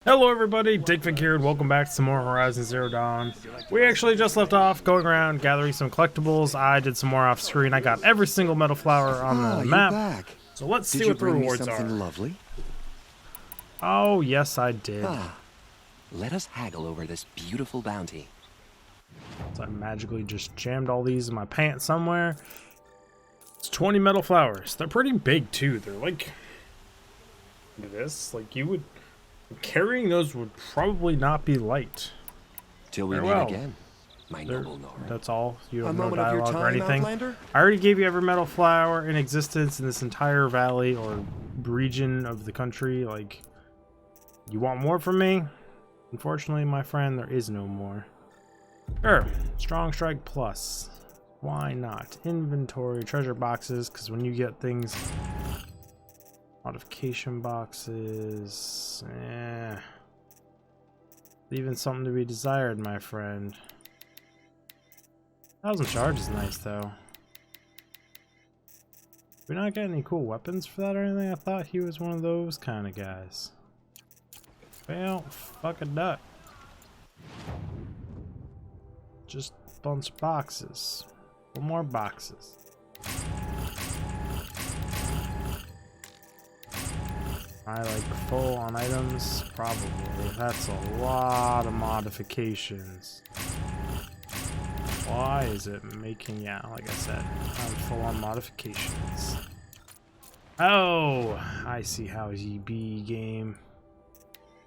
Hello everybody, Dickvic here and welcome back to some more Horizon Zero Dawn. We actually just left off going around gathering some collectibles. I did some more off screen. I got every single metal flower on the You're map. back. So let's see Did you what the bring me rewards something are. lovely? Oh, yes I did. Let us haggle over this beautiful bounty. So I magically just jammed all these in my pants somewhere. It's 20 metal flowers. They're pretty big too. They're like this. Like you would... Carrying those would probably not be light. Till we Farewell. meet again, my noble Nora. That's all. You have A no moment of your dialogue or time, anything. Outlander? I already gave you every metal flower in existence in this entire valley or region of the country. Like, you want more from me? Unfortunately, my friend, there is no more. Sure. Strong Strike Plus. Why not? Inventory, treasure boxes, because when you get things... Modification boxes... Leaving something to be desired, my friend. 1,000 charge is nice, though. We not get any cool weapons for that or anything? I thought he was one of those kind of guys. Well, fuck a duck. Just a bunch of boxes. One more boxes. I like full on items? Probably. That's a lot of modifications. Why is it making, yeah, like I said, full on modifications. Oh, I see how ye be, game.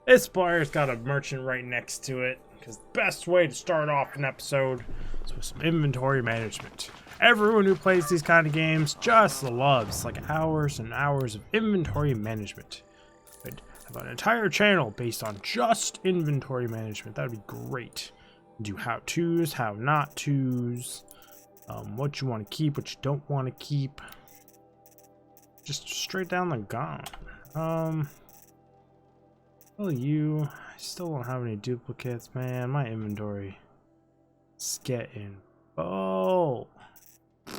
This player's got a merchant right next to it, because the best way to start off an episode is with some inventory management. Everyone who plays these kind of games just loves like hours and hours of inventory management. I'd have an entire channel based on just inventory management. That would be great. Do how-tos, how-not-tos, what you want to keep, what you don't want to keep. Just straight down the gauntlet. Well, I still don't have any duplicates, man. My inventory is getting full. I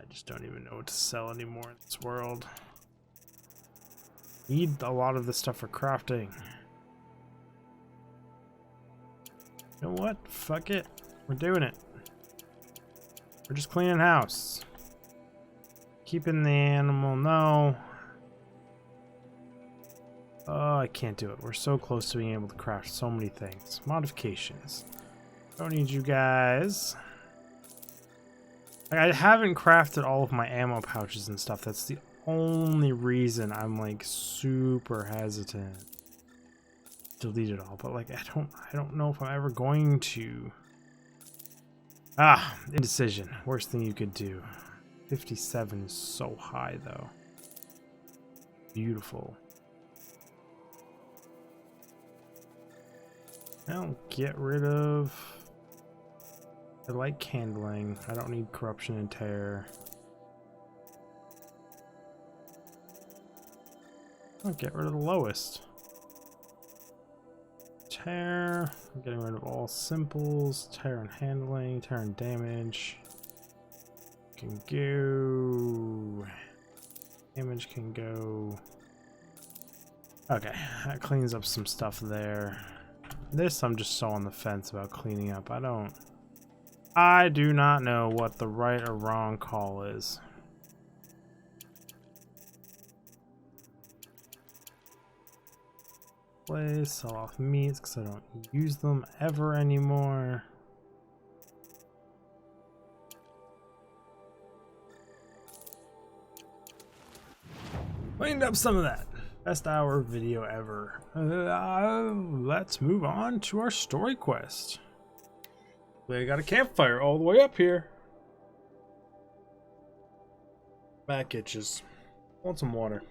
just don't even know what to sell anymore in this world. Need a lot of this stuff for crafting. You know what? Fuck it. We're doing it. We're just cleaning house. Keeping the animal, no. Oh, I can't do it. We're so close to being able to craft so many things. Modifications. Don't need you guys. I haven't crafted all of my ammo pouches and stuff. That's the only reason I'm like super hesitant to delete it all. But like I don't know if I'm ever going to. Indecision. Worst thing you could do. 57 is so high though. Beautiful. Now get rid of... I like candling. I don't need corruption and terror. I'll get rid of the lowest. Tear. I'm getting rid of all simples. Tear and handling. Tear and damage. Can go. Damage can go. Okay, that cleans up some stuff there. This I'm just so on the fence about cleaning up. I do not know what the right or wrong call is. Place, sell off meats because I don't use them ever anymore. Cleaned up some of that. Best hour video ever. Let's move on to our story quest. We got a campfire all the way up here. Back itches. Want some water.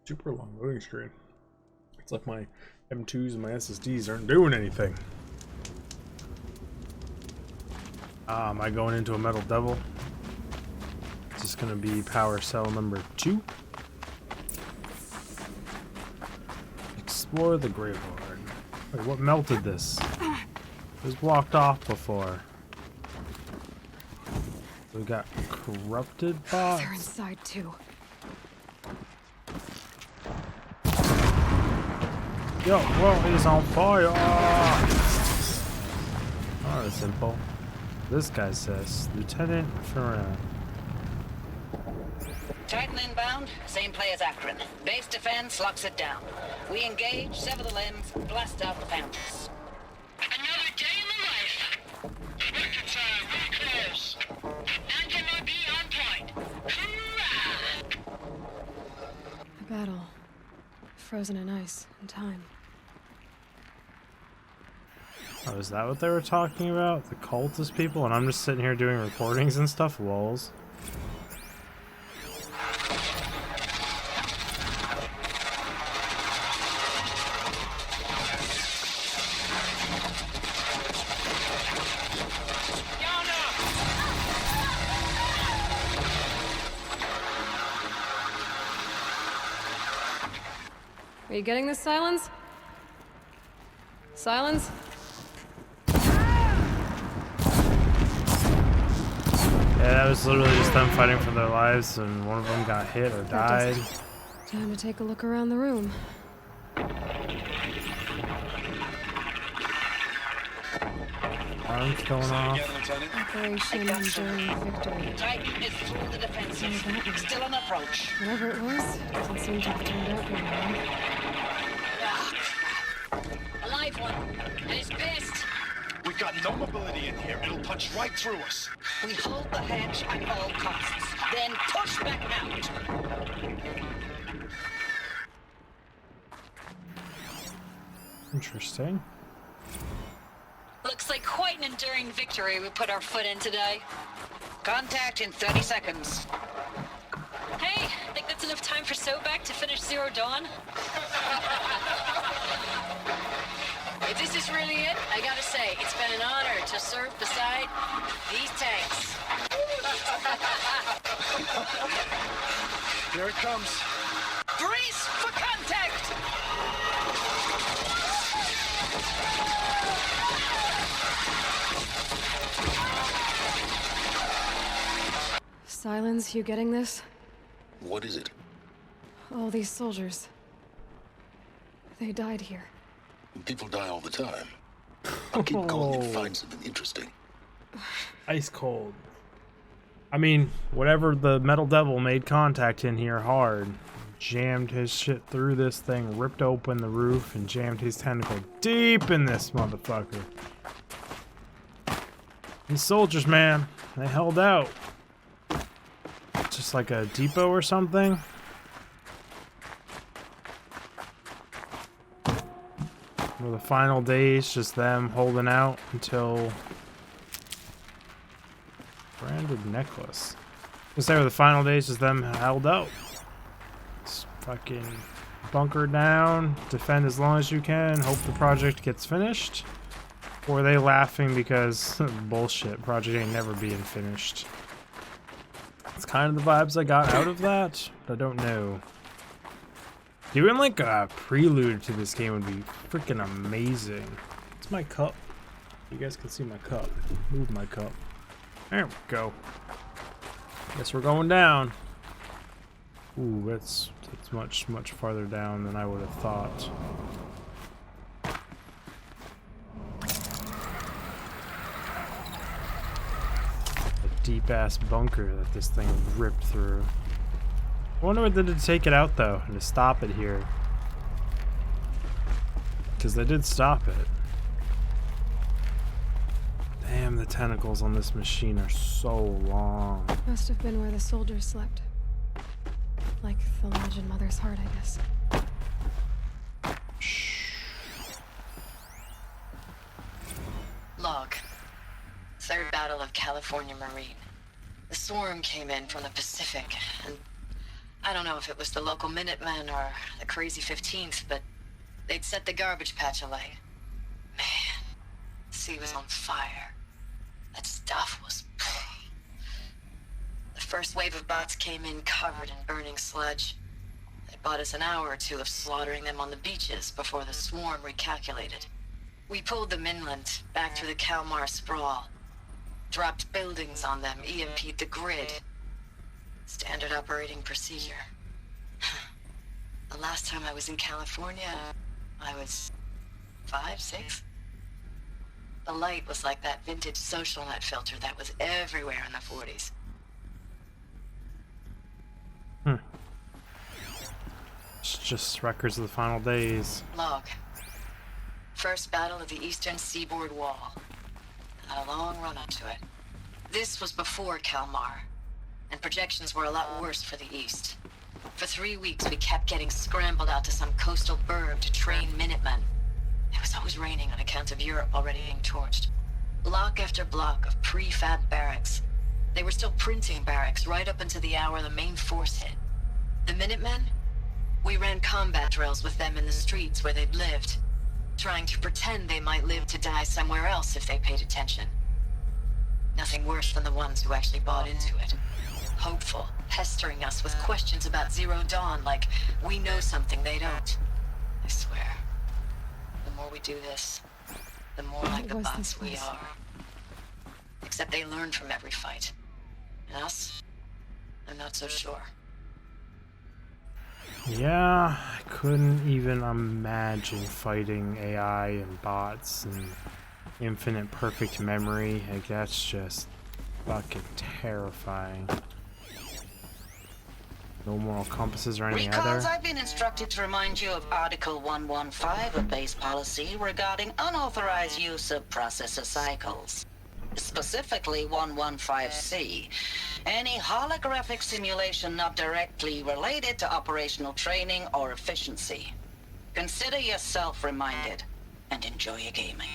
Super long loading screen. It's like my M2s and my SSDs aren't doing anything. Am I going into a metal devil? Is this gonna be power cell number 2? Explore the Graveyard. Wait, what melted this? It was blocked off before. We got corrupted bots. They're inside too. Yo, world is on fire! Oh, that's simple. This guy says, Lieutenant Ferran. Titan inbound, same play as Akron. Base defense locks it down. We engage, sever the limbs, blast out the fountains. Another day in the life. Record time, really close. Anti-MOB on point. Hoorah! A battle. Frozen in ice and time. Oh, is that what they were talking about? The cultist people? And I'm just sitting here doing recordings and stuff? Lols. Are you getting this, Silence? Silence? Yeah, that was literally just them fighting for their lives, and one of them got hit or died. Time to take a look around the room. Arms going off. Operation Enduring Victory. Titan is through the defenses. Still on approach. Whatever it was, doesn't seem to have turned out very well. Ah, crap. A live one. And he's pissed. We've got no mobility in here. It'll punch right through us. We hold the hedge at all costs. Then push back out. Interesting. Looks like quite an enduring victory we put our foot in today. Contact in 30 seconds. Hey, think that's enough time for Sobek to finish Zero Dawn? If this is really it, I gotta say, it's been an honor to serve beside these tanks. Here it comes. Brace for contact! Silence, you getting this? What is it? All these soldiers. They died here. People die all the time. I'll keep going and find something interesting. Ice cold. I mean, whatever the Metal Devil made contact in here hard. Jammed his shit through this thing, ripped open the roof, and jammed his tentacle deep in this motherfucker. These soldiers, man, they held out. Just like a depot or something. Were the final days just them holding out until branded necklace. Just say were the final days just them held out. Just fucking bunker down, defend as long as you can, hope the project gets finished. Or are they laughing because bullshit, project ain't never being finished? It's kind of the vibes I got out of that, but I don't know. Doing like a prelude to this game would be freaking amazing. It's my cup. You guys can see my cup. Move my cup. There we go. Guess we're going down. Ooh, that's much farther down than I would have thought. Deep ass bunker that this thing ripped through. I wonder what they did to take it out though, and to stop it here. Because they did stop it. Damn, the tentacles on this machine are so long. Must have been where the soldiers slept. Like the Legend Mother's heart, I guess. Log. Third Battle of California Marine. The swarm came in from the Pacific, and I don't know if it was the local Minutemen or the crazy 15th, but they'd set the garbage patch alight. Man, the sea was on fire. That stuff was... The first wave of bots came in covered in burning sludge. It bought us an hour or two of slaughtering them on the beaches before the swarm recalculated. We pulled them inland, back through the Kalmar sprawl. Dropped buildings on them, EMP'd the grid. Standard operating procedure. The last time I was in California, I was 5, 6. The light was like that vintage social net filter that was everywhere in the 40s. It's just records of the final days. Log. First battle of the Eastern Seaboard Wall. Had a long run up to it. This was before Kalmar, and projections were a lot worse for the East. For 3 weeks, we kept getting scrambled out to some coastal burg to train Minutemen. It was always raining on account of Europe already being torched. Block after block of prefab barracks. They were still printing barracks right up until the hour the main force hit. The Minutemen? We ran combat drills with them in the streets where they'd lived, trying to pretend they might live to die somewhere else if they paid attention. Nothing worse than the ones who actually bought into it. Hopeful, pestering us with questions about Zero Dawn like we know something they don't. I swear, the more we do this, the more like the was bots this we place? are. Except they learn from every fight. And us? I'm not so sure. Yeah, I couldn't even imagine fighting AI and bots and infinite perfect memory. Like, that's just fucking terrifying. No moral compasses or anything Recalls, either. I've been instructed to remind you of Article 115 of base policy regarding unauthorized use of processor cycles. Specifically 115C. Any holographic simulation not directly related to operational training or efficiency. Consider yourself reminded and enjoy your gaming.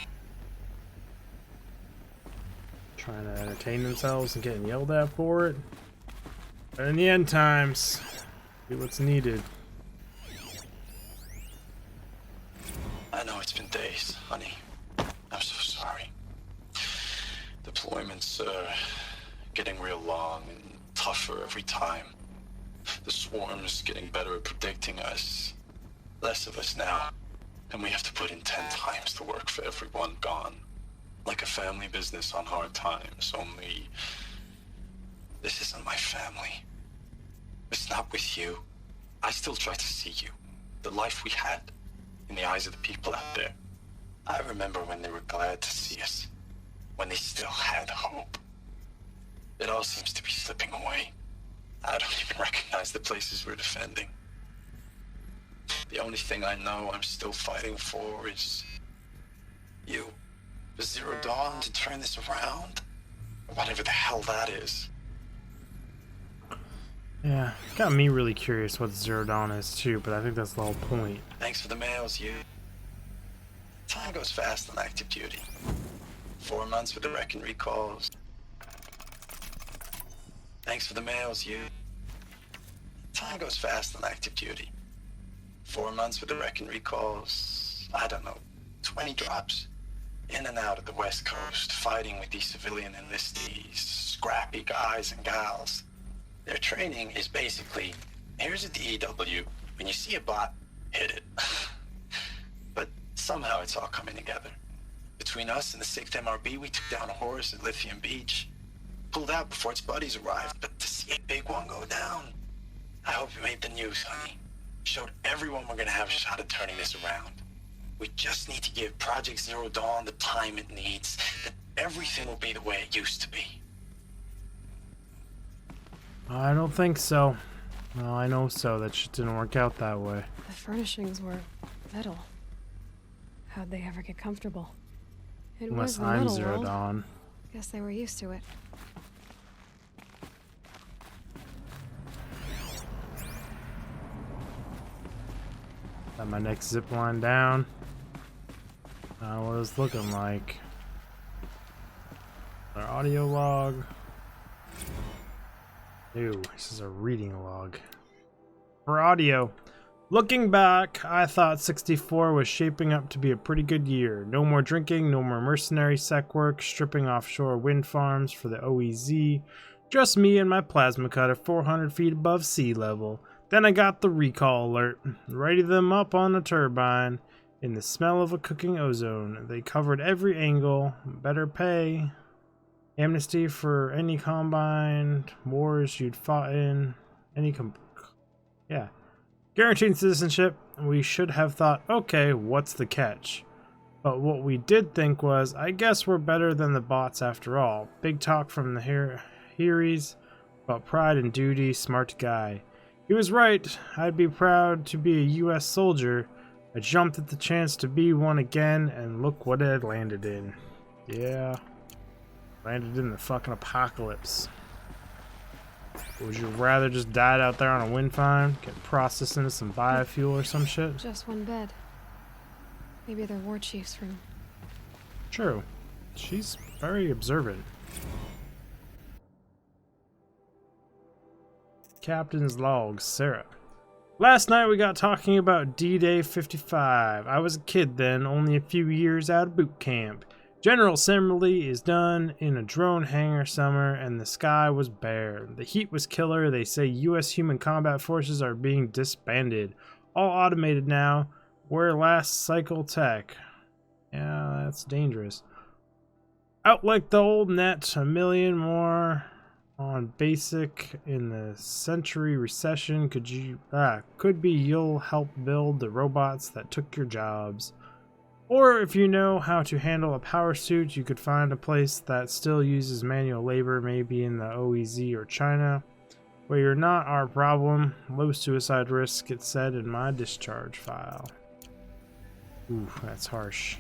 Trying to entertain themselves and getting yelled at for it. But in the end times, do what's needed. I know it's been days, honey. I'm so sorry. Deployments are getting real long and tougher every time. The swarm's getting better at predicting us. Less of us now. And we have to put in 10 times the work for everyone gone. Like a family business on hard times, only this isn't my family. It's not with you. I still try to see you. The life we had in the eyes of the people out there. I remember when they were glad to see us. When they still had hope. It all seems to be slipping away. I don't even recognize the places we're defending. The only thing I know I'm still fighting for is you. For Zero Dawn to turn this around? Whatever the hell that is. Yeah, got me really curious what Zero Dawn is too, but I think that's the whole point. Thanks for the mails, you. Time goes fast on active duty. 4 months with the Reckon recalls. Thanks for the mails, you. Time goes fast on active duty. 4 months with the Reckon recalls. I don't know, 20 drops. In and out of the West Coast, fighting with these civilian enlistees, scrappy guys and gals. Their training is basically, here's a DEW. When you see a bot, hit it. But somehow it's all coming together. Between us and the 6th MRB, we took down a horse at Lithium Beach. Pulled out before its buddies arrived, but to see a big one go down. I hope you made the news, honey. Showed everyone we're gonna have a shot at turning this around. We just need to give Project Zero Dawn the time it needs, that everything will be the way it used to be. I don't think so. Well, I know so. That shit didn't work out that way. The furnishings were metal. How'd they ever get comfortable? It Unless was the I'm metal Zero world. Dawn. Guess they were used to it. Got my next zip line down. What it's looking like. Our audio log. Ew, this is a reading log. For audio. Looking back, I thought 64 was shaping up to be a pretty good year. No more drinking, no more mercenary sec work, stripping offshore wind farms for the OEZ. Just me and my plasma cutter 400 feet above sea level. Then I got the recall alert. Ready them up on a turbine. In the smell of a cooking ozone. They covered every angle. Better pay. Amnesty for any combined wars you'd fought in. Yeah. Guaranteed citizenship. We should have thought, okay, what's the catch? But what we did think was, I guess we're better than the bots after all. Big talk from the Heeries about pride and duty, smart guy. He was right. I'd be proud to be a US soldier. I jumped at the chance to be one again, and look what it landed in. Yeah. Landed in the fucking apocalypse. Would you rather just die out there on a wind farm? Get processed into some biofuel or some shit? Just one bed. Maybe they're war chief's room. True. She's very observant. Captain's log, Sarah. Last night we got talking about D-Day 55. I was a kid then, only a few years out of boot camp. General assembly is done in a drone hangar somewhere, and the sky was bare. The heat was killer. They say U.S. human combat forces are being disbanded. All automated now. We're last cycle tech. Yeah, that's dangerous. Out like the old net, a million more on basic in the century recession. Could be you'll help build the robots that took your jobs. Or if you know how to handle a power suit, you could find a place that still uses manual labor, maybe in the OEZ or China, where you're not our problem. Low suicide risk, it said in my discharge file. Ooh, that's harsh.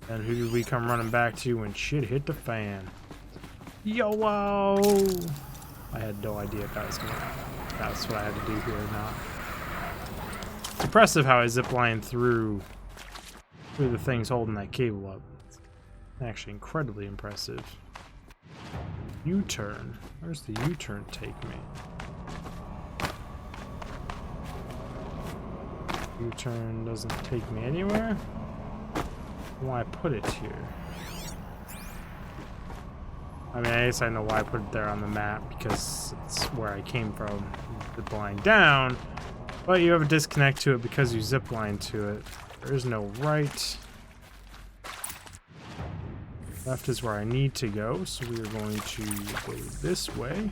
And who did we come running back to when shit hit the fan? Yo-whoa! I had no idea if that's what I had to do here or not. It's impressive how I ziplined through the things holding that cable up. Actually incredibly impressive. U-turn. Where's the U-turn take me? U-turn doesn't take me anywhere. Why put it here? I mean, I guess I know why I put it there on the map, because it's where I came from, zipline down. But you have a disconnect to it because you zipline to it. There is no right. Left is where I need to go, so we are going to go this way.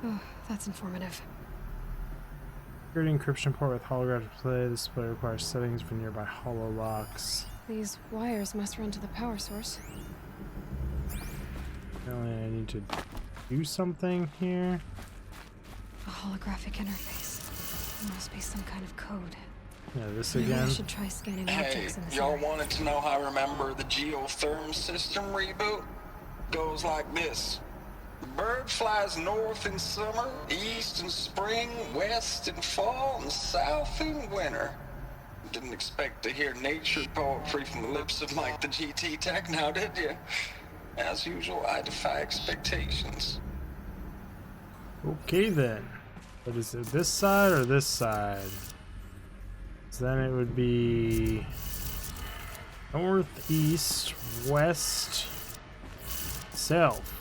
Oh, that's informative. Security encryption port with holographic display. This display requires settings for nearby hololocks. These wires must run to the power source. Apparently I need to do something here. A holographic interface. There must be some kind of code. Yeah, this Maybe again. I should try scanning Hey, objects in this y'all area. wanted to know how I remember the geotherm system reboot? Goes like this. The bird flies north in summer, east in spring, west in fall, and south in winter. Didn't expect to hear nature poetry from the lips of Mike the GT Tech now, did you? As usual, I defy expectations. Okay then. But is it this side or this side? So then it would be north, east, west, south.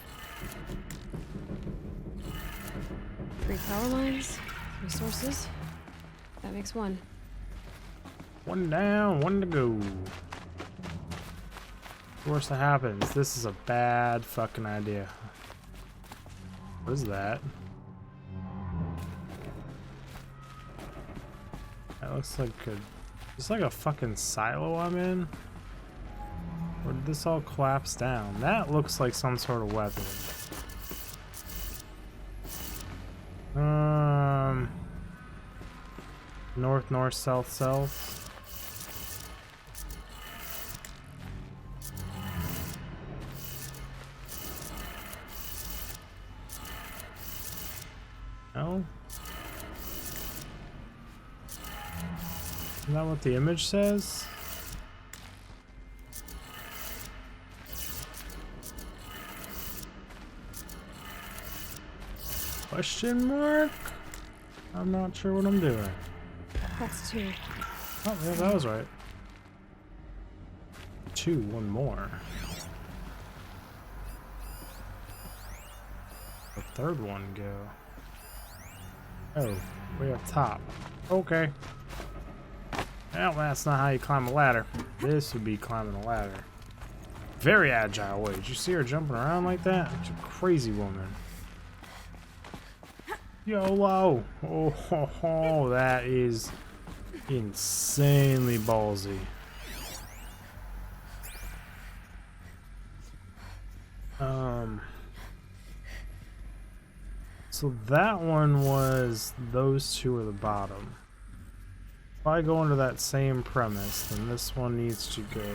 3 power lines, 3 sources. That makes 1. One down, one to go. Worst that happens. This is a bad fucking idea. What is that? That looks like a fucking silo I'm in. Or did this all collapse down? That looks like some sort of weapon. North, north, south, south. No? Isn't that what the image says? Question mark? I'm not sure what I'm doing. That's 2. Oh, yeah, that was right. 2, one more. The third one go. Oh, way up top. Okay. Well, that's not how you climb a ladder. This would be climbing a ladder. Very agile way. Did you see her jumping around like that? She's a crazy woman. YOLO! Oh, that is insanely ballsy. So that one was those two are the bottom. If I go under that same premise, then this one needs to go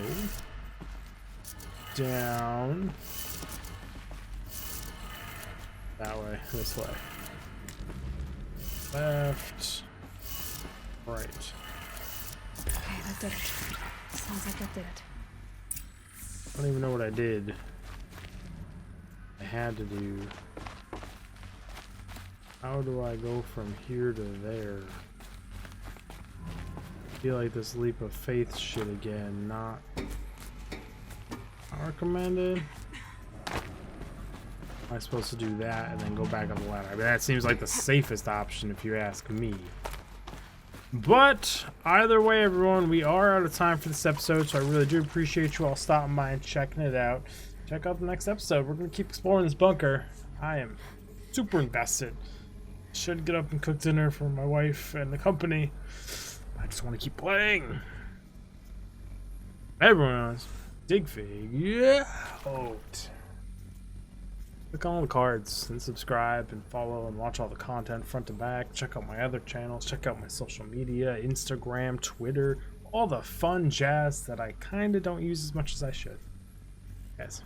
down that way, this way. Left, right. Okay, that did it. Sounds like that did it. I don't even know what I did. I had to do. How do I go from here to there? I feel like this leap of faith shit again, not recommended. Am I supposed to do that and then go back on the ladder? I mean, that seems like the safest option if you ask me. But either way, everyone, we are out of time for this episode, so I really do appreciate you all stopping by and checking it out. Check out the next episode. We're going to keep exploring this bunker. I am super invested. Should get up and cook dinner for my wife and the company. I just want to keep playing. Everyone else, dig fig, yeah. Click on all the cards and subscribe and follow and watch all the content front to back. Check out my other channels. Check out my social media, Instagram, Twitter, all the fun jazz that I kind of don't use as much as I should. Guys.